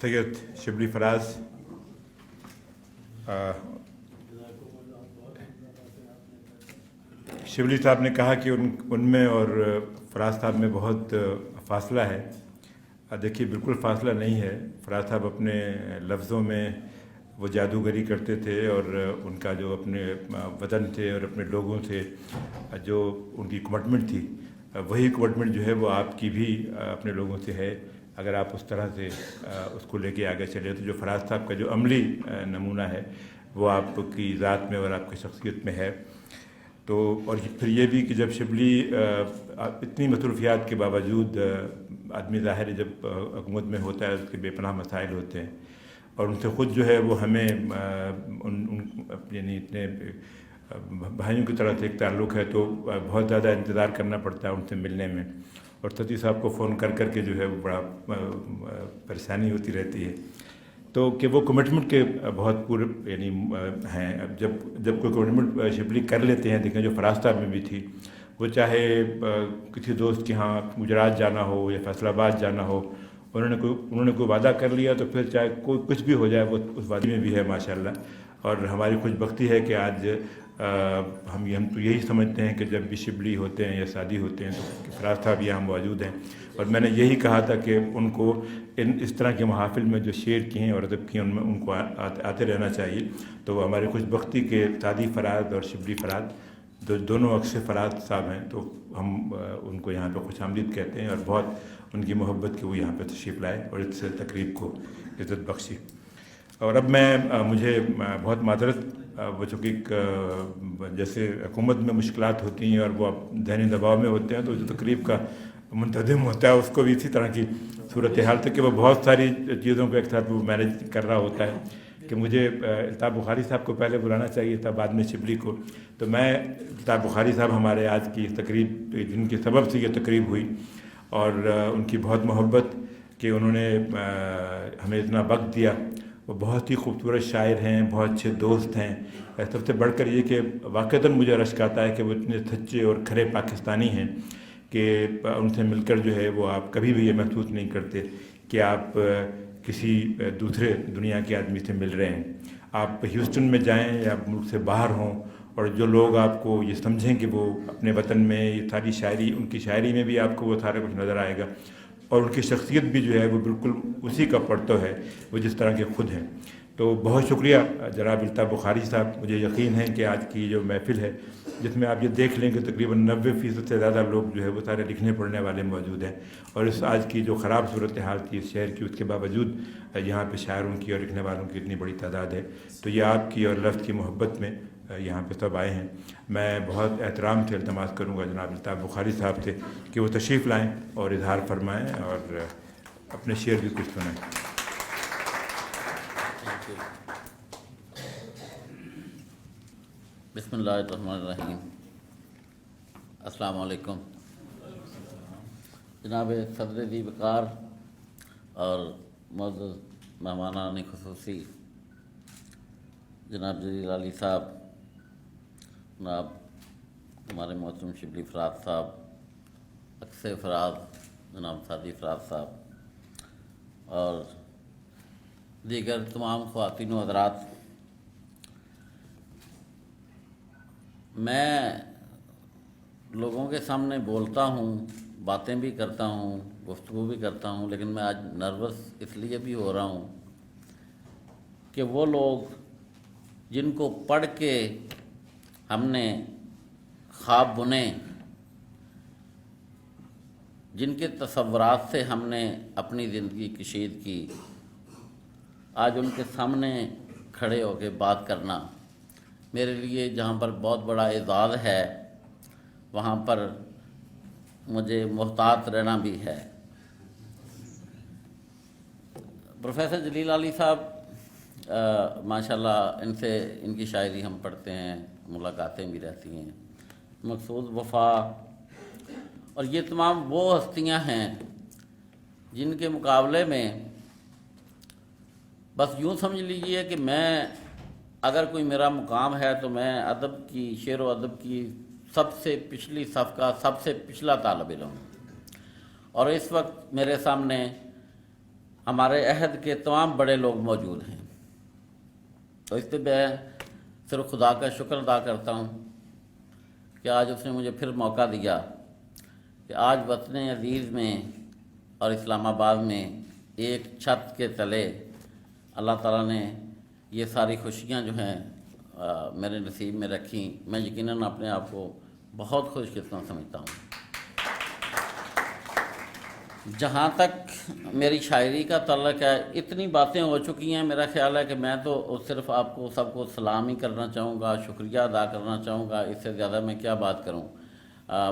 سید شبلی فراز شبلی صاحب نے کہا کہ ان میں اور فراز صاحب میں بہت فاصلہ ہے. دیکھیے بالکل فاصلہ نہیں ہے. فراز صاحب اپنے لفظوں میں وہ جادوگری کرتے تھے اور ان کا جو اپنے وطن تھے اور اپنے لوگوں سے جو ان کی کمٹمنٹ تھی وہی کمٹمنٹ جو ہے وہ آپ کی بھی اپنے لوگوں سے ہے. اگر آپ اس طرح سے اس کو لے کے آگے چلے تو جو فراز صاحب کا جو عملی نمونہ ہے وہ آپ کی ذات میں اور آپ کی شخصیت میں ہے. تو اور پھر یہ بھی کہ جب شبلی اتنی مصروفیات کے باوجود آدمی ظاہر ہے جب حکومت میں ہوتا ہے اس کے بے پناہ مسائل ہوتے ہیں اور ان سے خود جو ہے وہ ہمیں یعنی اتنے بھائیوں کی طرح سے ایک تعلق ہے تو بہت زیادہ انتظار کرنا پڑتا ہے ان سے ملنے میں. اور ستی صاحب کو فون کر کر کے جو ہے وہ بڑا پریشانی ہوتی رہتی ہے. تو کہ وہ کمٹمنٹ کے بہت پورے یعنی ہیں. اب جب کوئی کمٹمنٹ شبلی کر لیتے ہیں دیکھیں جو فراز صاحب میں بھی تھی وہ چاہے کسی دوست کے ہاں گجرات جانا ہو یا فیصل آباد جانا ہو انہوں نے کوئی وعدہ کر لیا تو پھر چاہے کوئی کچھ بھی ہو جائے وہ اس وعدے میں بھی ہے ماشاءاللہ. اور ہماری خوش بختی ہے کہ آج ہم تو یہی سمجھتے ہیں کہ جب بھی شبلی ہوتے ہیں یا شادی ہوتے ہیں تو فراز صاحب یہاں موجود ہیں. اور میں نے یہی کہا تھا کہ ان کو اس طرح کے محافل میں جو شعر کی ہیں اور ادب کی ہیں ان کو آتے رہنا چاہیے. تو وہ ہماری خوش بختی کے سعدی فراز اور شبلی فراز دونوں اکثر فراز صاحب ہیں تو ہم ان کو یہاں پہ خوش آمدید کہتے ہیں اور بہت ان کی محبت کہ وہ یہاں پہ تشریف لائے اور اس تقریب کو عزت بخشی. اور اب مجھے بہت معذرت وہ چونکہ جیسے حکومت میں مشکلات ہوتی ہیں اور وہ ذہنی دباؤ میں ہوتے ہیں تو جو تقریب کا منتظم ہوتا ہے اس کو بھی اسی طرح کی صورتحال تک کہ وہ بہت ساری چیزوں کو ایک ساتھ وہ مینیج کر رہا ہوتا ہے کہ مجھے الطاف بخاری صاحب کو پہلے بلانا چاہیے تھا بعد میں شبلی کو. تو میں الطاف بخاری صاحب ہمارے آج کی تقریب جن کے سبب سے یہ تقریب ہوئی اور ان کی بہت محبت کہ انہوں نے ہمیں اتنا وقت دیا. وہ بہت ہی خوبصورت شاعر ہیں, بہت اچھے دوست ہیں. سب سے بڑھ کر یہ کہ واقعتاً مجھے رشک آتا ہے کہ وہ اتنے سچے اور کھرے پاکستانی ہیں کہ ان سے مل کر جو ہے وہ آپ کبھی بھی یہ محسوس نہیں کرتے کہ آپ کسی دوسرے دنیا کے آدمی سے مل رہے ہیں. آپ ہیوسٹن میں جائیں یا ملک سے باہر ہوں اور جو لوگ آپ کو یہ سمجھیں کہ وہ اپنے وطن میں یہ ساری شاعری ان کی شاعری میں بھی آپ کو وہ سارا کچھ نظر آئے گا اور ان کی شخصیت بھی جو ہے وہ بالکل اسی کا پرتو ہے وہ جس طرح کے خود ہیں. تو بہت شکریہ جناب الطاف بخاری صاحب. مجھے یقین ہے کہ آج کی جو محفل ہے جس میں آپ یہ دیکھ لیں کہ تقریباً 90% سے زیادہ لوگ جو ہے وہ سارے لکھنے پڑھنے والے موجود ہیں اور اس آج کی جو خراب صورتحال تھی اس شہر کی اس کے باوجود یہاں پہ شاعروں کی اور لکھنے والوں کی اتنی بڑی تعداد ہے. تو یہ آپ کی اور لفظ کی محبت میں یہاں پہ سب آئے ہیں. میں بہت احترام سے التماس کروں گا جناب الطاف بخاری صاحب سے کہ وہ تشریف لائیں اور اظہار فرمائیں اور اپنے شعر بھی کچھ سنائیں. بسم اللہ الرحمن الرحیم. السلام علیکم. جناب صدر ذی وقار اور معزز مہمانان خصوصی جناب جلیل علی صاحب, جناب ہمارے محترم شبلی فراز صاحب, اکثر فراز, جناب سعدی فراز صاحب اور دیگر تمام خواتین و حضرات, میں لوگوں کے سامنے بولتا ہوں, باتیں بھی کرتا ہوں, گفتگو بھی کرتا ہوں, لیکن میں آج نروس اس لیے بھی ہو رہا ہوں کہ وہ لوگ جن کو پڑھ کے ہم نے خواب بنے, جن کے تصورات سے ہم نے اپنی زندگی کشید کی, آج ان کے سامنے کھڑے ہو کے بات کرنا میرے لیے جہاں پر بہت بڑا اعزاز ہے وہاں پر مجھے محتاط رہنا بھی ہے. پروفیسر جلیل علی صاحب ماشاءاللہ ان کی شاعری ہم پڑھتے ہیں, ملاقاتیں بھی رہتی ہیں. مقصود وفا اور یہ تمام وہ ہستیاں ہیں جن کے مقابلے میں بس یوں سمجھ لیجئے کہ میں اگر کوئی میرا مقام ہے تو میں ادب کی, شعر و ادب کی سب سے پچھلی صف کا سب سے پچھلا طالب علم. اور اس وقت میرے سامنے ہمارے عہد کے تمام بڑے لوگ موجود ہیں۔ تو اس پہ میں صرف خدا کا شکر ادا کرتا ہوں کہ آج اس نے مجھے پھر موقع دیا کہ آج وطن عزیز میں اور اسلام آباد میں ایک چھت کے تلے اللہ تعالیٰ نے یہ ساری خوشیاں جو ہیں میرے نصیب میں رکھیں۔ میں یقیناً اپنے آپ کو بہت خوش قسمت سمجھتا ہوں۔ جہاں تک میری شاعری کا تعلق ہے، اتنی باتیں ہو چکی ہیں، میرا خیال ہے کہ میں تو صرف آپ کو سب کو سلام ہی کرنا چاہوں گا، شکریہ ادا کرنا چاہوں گا، اس سے زیادہ میں کیا بات کروں۔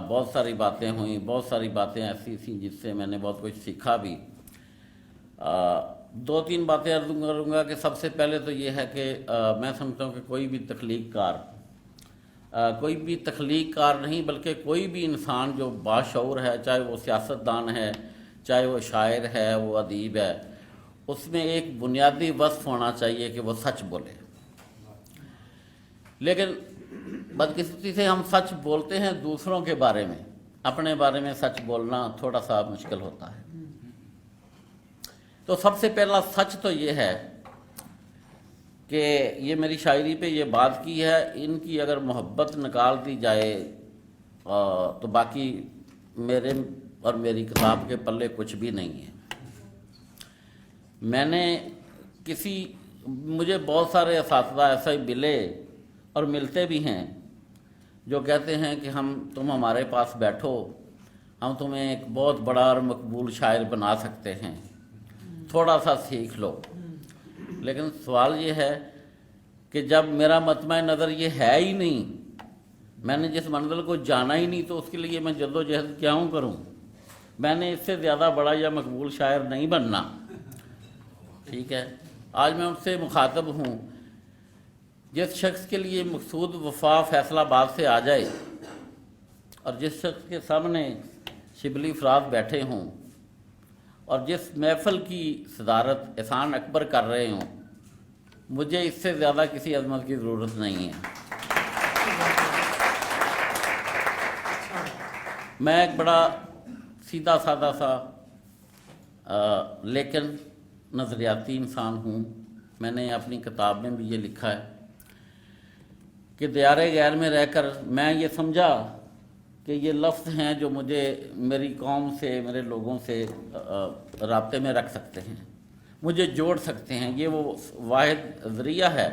بہت ساری باتیں ہوئیں، بہت ساری باتیں ایسی تھیں جس سے میں نے بہت کچھ سیکھا بھی۔ دو تین باتیں عرض کروں گا کہ سب سے پہلے تو یہ ہے کہ میں سمجھتا ہوں کہ کوئی بھی تخلیق کار نہیں، بلکہ کوئی بھی انسان جو باشعور ہے، چاہے وہ سیاستدان ہے، چاہے وہ شاعر ہے، وہ ادیب ہے، اس میں ایک بنیادی وصف ہونا چاہیے کہ وہ سچ بولے۔ لیکن بدقسمتی سے ہم سچ بولتے ہیں دوسروں کے بارے میں، اپنے بارے میں سچ بولنا تھوڑا سا مشکل ہوتا ہے۔ تو سب سے پہلا سچ تو یہ ہے کہ یہ میری شاعری پہ یہ بات کی ہے، ان کی اگر محبت نکال دی جائے تو باقی میرے اور میری کتاب کے پلے کچھ بھی نہیں ہے۔ میں نے مجھے بہت سارے اساتذہ ایسے ملے اور ملتے بھی ہیں جو کہتے ہیں کہ تم ہمارے پاس بیٹھو، ہم تمہیں ایک بہت بڑا اور مقبول شاعر بنا سکتے ہیں، تھوڑا سا سیکھ لو۔ لیکن سوال یہ ہے کہ جب میرا مطمع نظر یہ ہے ہی نہیں، میں نے جس منزل کو جانا ہی نہیں، تو اس کے لیے میں جد و جہد کیوں کروں؟ میں نے اس سے زیادہ بڑا یا مقبول شاعر نہیں بننا، ٹھیک ہے۔ آج میں ان سے مخاطب ہوں، جس شخص کے لیے مقصود وفا فیصل آباد سے آ جائے اور جس شخص کے سامنے شبلی افراد بیٹھے ہوں اور جس محفل کی صدارت احسان اکبر کر رہے ہوں، مجھے اس سے زیادہ کسی عظمت کی ضرورت نہیں ہے۔ میں ایک بڑا سیدھا سادہ سا لیکن نظریاتی انسان ہوں۔ میں نے اپنی کتاب میں بھی یہ لکھا ہے کہ دیار غیر میں رہ کر میں یہ سمجھا کہ یہ لفظ ہیں جو مجھے میری قوم سے، میرے لوگوں سے رابطے میں رکھ سکتے ہیں، مجھے جوڑ سکتے ہیں۔ یہ وہ واحد ذریعہ ہے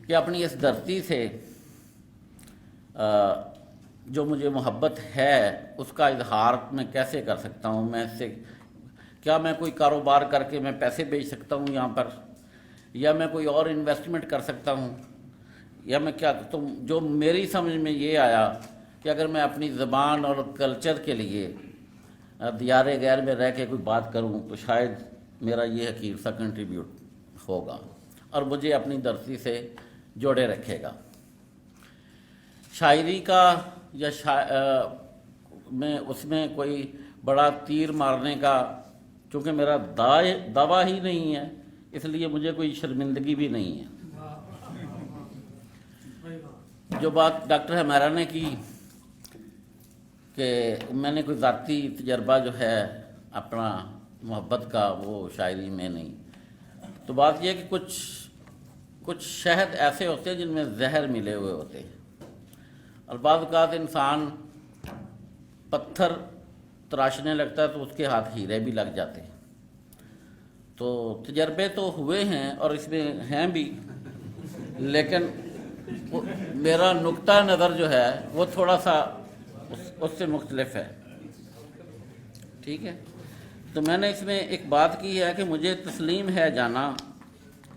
کہ اپنی اس دھرتی سے جو مجھے محبت ہے اس کا اظہار میں کیسے کر سکتا ہوں۔ کیا میں کوئی کاروبار کر کے میں پیسے بھیج سکتا ہوں یہاں پر، یا میں کوئی اور انویسٹمنٹ کر سکتا ہوں، یا میں کیا؟ تو جو میری سمجھ میں یہ آیا کہ اگر میں اپنی زبان اور کلچر کے لیے دیار غیر میں رہ کے کوئی بات کروں تو شاید میرا یہ حقیر سا کنٹریبیوٹ ہوگا اور مجھے اپنی دھرتی سے جوڑے رکھے گا۔ شاعری کا یا اس میں کوئی بڑا تیر مارنے کا، چونکہ میرا دعویٰ ہی نہیں ہے، اس لیے مجھے کوئی شرمندگی بھی نہیں ہے۔ جو بات ڈاکٹر حمیرہ نے کی کہ میں نے کوئی ذاتی تجربہ جو ہے اپنا محبت کا، وہ شاعری میں نہیں، تو بات یہ کہ کچھ شہد ایسے ہوتے ہیں جن میں زہر ملے ہوئے ہوتے ہیں، اور بعض اوقات انسان پتھر تراشنے لگتا ہے تو اس کے ہاتھ ہیرے بھی لگ جاتے ہیں۔ تو تجربے تو ہوئے ہیں اور اس میں ہیں بھی، لیکن میرا نقطہ نظر جو ہے وہ تھوڑا سا اس سے مختلف ہے، ٹھیک ہے۔ تو میں نے اس میں ایک بات کی ہے کہ مجھے تسلیم ہے جانا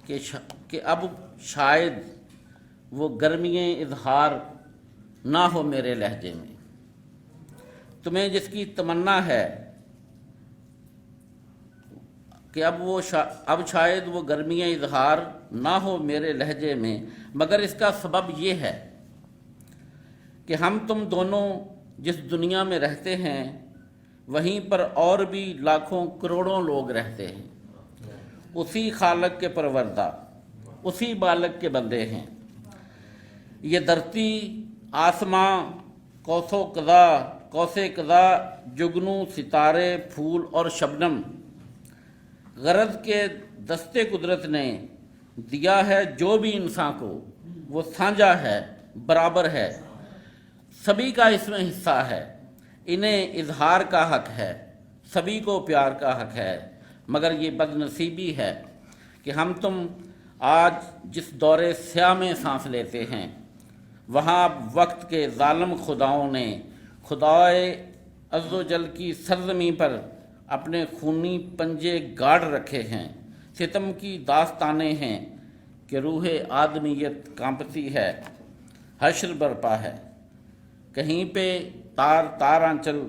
کہ اب شاید وہ گرمی اظہار نہ ہو میرے لہجے میں۔ تمہیں جس کی تمنا ہے کہ اب شاید وہ گرمی اظہار نہ ہو میرے لہجے میں، مگر اس کا سبب یہ ہے کہ ہم تم دونوں جس دنیا میں رہتے ہیں وہیں پر اور بھی لاکھوں کروڑوں لوگ رہتے ہیں، اسی خالق کے پروردہ، اسی بالک کے بندے ہیں۔ یہ دھرتی، آسماں، قوس و قزح، جگنو، ستارے، پھول اور شبنم غرض کے دستے قدرت نے دیا ہے جو بھی انسان کو وہ سانجا ہے، برابر ہے، سبھی کا اس میں حصہ ہے، انہیں اظہار کا حق ہے، سبھی کو پیار کا حق ہے، مگر یہ بد نصیبی ہے کہ ہم تم آج جس دور سیاہ میں سانس لیتے ہیں وہاں وقت کے ظالم خداؤں نے خدائے عز و جل کی سرزمین پر اپنے خونی پنجے گاڑ رکھے ہیں۔ ستم کی داستانیں ہیں کہ روح آدمیت کانپتی ہے، حشر برپا ہے، کہیں پہ تار تار آنچل،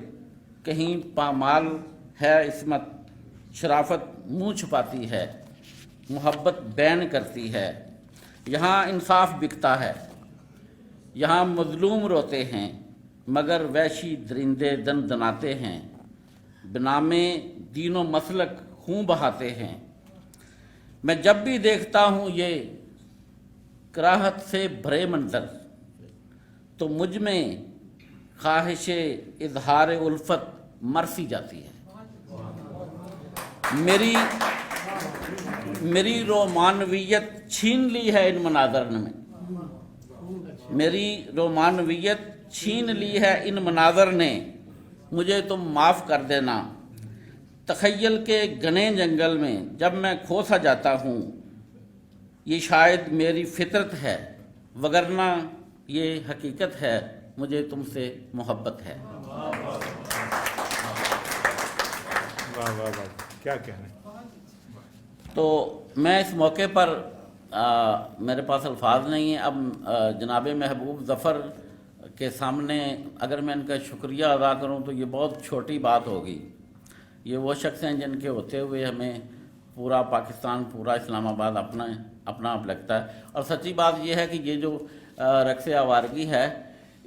کہیں پامال ہے عصمت، شرافت منہ چھپاتی ہے، محبت بین کرتی ہے، یہاں انصاف بکتا ہے، یہاں مظلوم روتے ہیں مگر وحشی درندے دن دناتے ہیں، بنام دین و مسلک خون بہاتے ہیں۔ میں جب بھی دیکھتا ہوں یہ کراہت سے بھرے منظر تو مجھ میں خواہش اظہار الفت مر سی جاتی ہے۔ میری رومانویت چھین لی ہے ان مناظر میں، میری رومانویت چھین لی ہے ان مناظر نے، مجھے تم معاف کر دینا۔ تخیل کے گھنے جنگل میں جب میں کھو سا جاتا ہوں، یہ شاید میری فطرت ہے، وگرنہ یہ حقیقت ہے، مجھے تم سے محبت ہے۔ واہ واہ واہ، کیا کہنے۔ تو میں اس موقع پر میرے پاس الفاظ نہیں ہیں۔ اب جناب محبوب ظفر کے سامنے اگر میں ان کا شکریہ ادا کروں تو یہ بہت چھوٹی بات ہوگی۔ یہ وہ شخص ہیں جن کے ہوتے ہوئے ہمیں پورا پاکستان، پورا اسلام آباد اپنا آپ لگتا ہے۔ اور سچی بات یہ ہے کہ یہ جو رقص آوارگی ہے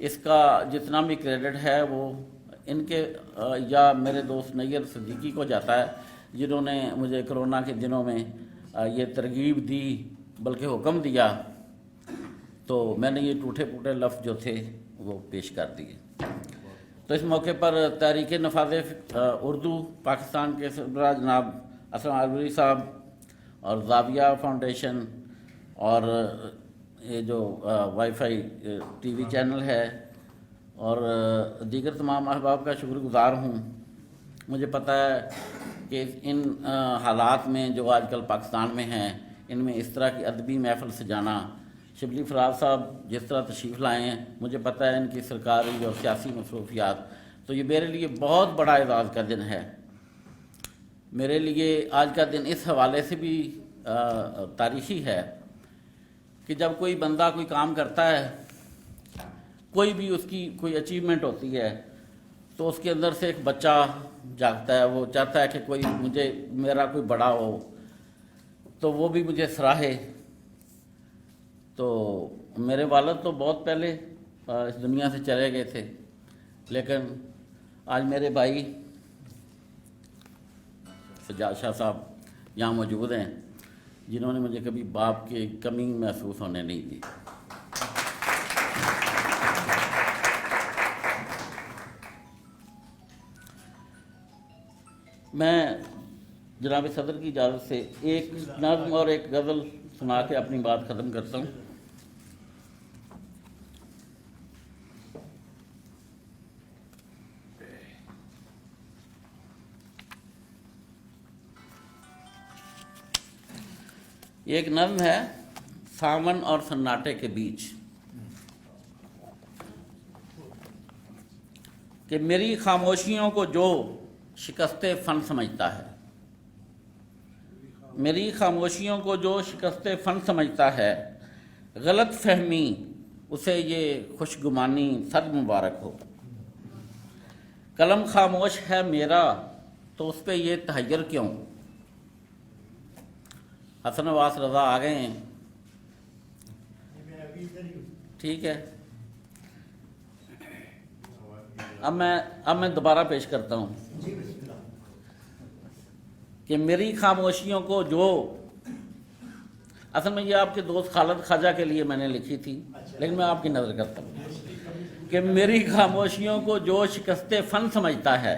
اس کا جتنا بھی کریڈٹ ہے وہ ان کے یا میرے دوست نیر صدیقی کو جاتا ہے، جنہوں نے مجھے کرونا کے دنوں میں یہ ترغیب دی، بلکہ حکم دیا، تو میں نے یہ ٹوٹے پھوٹے لفظ جو تھے وہ پیش کر دیے۔ تو اس موقع پر تحریک نفاذ اردو پاکستان کے سربراہ جناب اسلم عالوری صاحب اور زاویہ فاؤنڈیشن اور یہ جو wi phi T V channel ہے اور دیگر تمام احباب کا شکر گزار ہوں۔ مجھے پتہ ہے کہ ان حالات میں جو آج کل پاکستان میں ہیں، ان میں اس طرح کی ادبی محفل سجانا، شبلی فراز صاحب جس طرح تشریف لائے ہیں، مجھے پتہ ہے ان کی سرکاری اور سیاسی مصروفیات، تو یہ میرے لیے بہت بڑا اعزاز کا دن ہے۔ میرے لیے آج کا دن اس حوالے سے بھی تاریخی ہے کہ جب کوئی بندہ کوئی کام کرتا ہے، کوئی بھی اس کی کوئی اچیومنٹ ہوتی ہے، تو اس کے اندر سے ایک بچہ جاگتا ہے، وہ چاہتا ہے کہ کوئی میرا کوئی بڑا ہو تو وہ بھی مجھے سراہے۔ تو میرے والد تو بہت پہلے اس دنیا سے چلے گئے تھے، لیکن آج میرے بھائی سجاد شاہ صاحب یہاں موجود ہیں، جنہوں نے مجھے کبھی باپ کی کمی محسوس ہونے نہیں دی۔ میں جناب صدر کی اجازت سے ایک نظم اور ایک غزل سنا کے اپنی بات ختم کرتا ہوں۔ ایک نظم ہے ساون اور سناٹے کے بیچ کہ میری خاموشیوں کو جو شکست فن سمجھتا ہے، میری خاموشیوں کو جو شکست فن سمجھتا ہے، غلط فہمی اسے یہ خوشگمانی صد مبارک ہو۔ قلم خاموش ہے میرا تو اس پہ یہ تحیر کیوں؟ حسن عباس رضا آ گئے ہیں، ٹھیک ہے۔ اب میں دوبارہ پیش کرتا ہوں کہ میری خاموشیوں کو جو، اصل میں یہ آپ کے دوست خالد خواجہ کے لیے میں نے لکھی تھی، لیکن میں آپ کی نظر کرتا ہوں کہ میری خاموشیوں کو جو شکست فن سمجھتا ہے،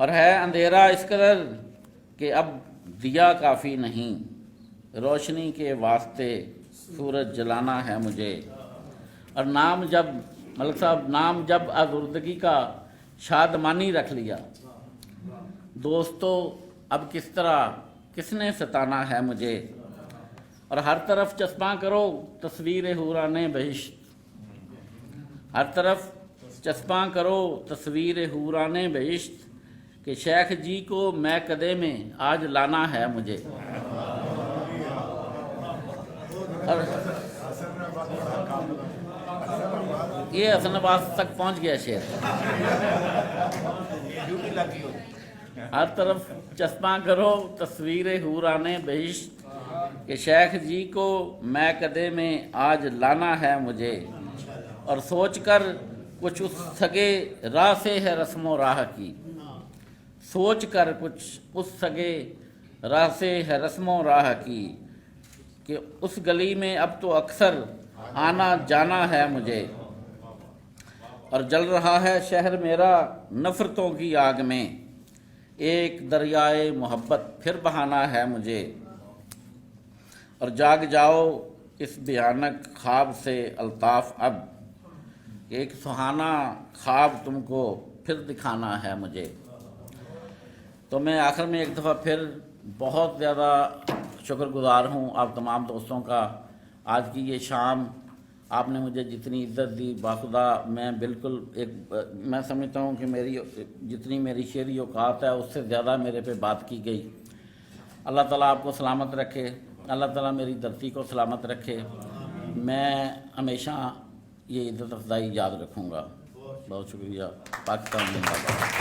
اور ہے اندھیرا اس قدر کہ اب دیا کافی نہیں، روشنی کے واسطے سورج جلانا ہے مجھے۔ اور نام جب ملک صاحب، نام جب آزردگی کا شادمانی رکھ لیا، دوستو اب کس طرح کس نے ستانا ہے مجھے۔ اور ہر طرف چسپاں کرو تصویر حوران بہشت، ہر طرف چسپاں کرو تصویر حوران بہشت، کہ شیخ جی کو میں قدے میں آج لانا ہے مجھے۔ اور یہ حسن آباد تک پہنچ گیا شعر۔ ہر طرف چسپاں کرو تصویر حوران بہشت، کہ شیخ جی کو میں قدے میں آج لانا ہے مجھے۔ اور سوچ کر کچھ اس سگے راہ سے ہے رسم و راہ کی، سوچ کر کچھ اس سگے راہ سے ہے رسم و راہ کی، کہ اس گلی میں اب تو اکثر آنا جانا ہے مجھے۔ اور جل رہا ہے شہر میرا نفرتوں کی آگ میں، ایک دریائے محبت پھر بہانا ہے مجھے۔ اور جاگ جاؤ اس بھیانک خواب سے الطاف اب، ایک سہانا خواب تم کو پھر دکھانا ہے مجھے۔ تو میں آخر میں ایک دفعہ پھر بہت زیادہ شکر گزار ہوں آپ تمام دوستوں کا۔ آج کی یہ شام آپ نے مجھے جتنی عزت دی، باخدا میں بالکل میں سمجھتا ہوں کہ جتنی میری شعری اوقات ہے اس سے زیادہ میرے پہ بات کی گئی۔ اللہ تعالیٰ آپ کو سلامت رکھے، اللہ تعالیٰ میری دھرتی کو سلامت رکھے۔ میں ہمیشہ یہ عزت افزائی یاد رکھوں گا۔ بہت شکریہ۔ پاکستان زندہ باد۔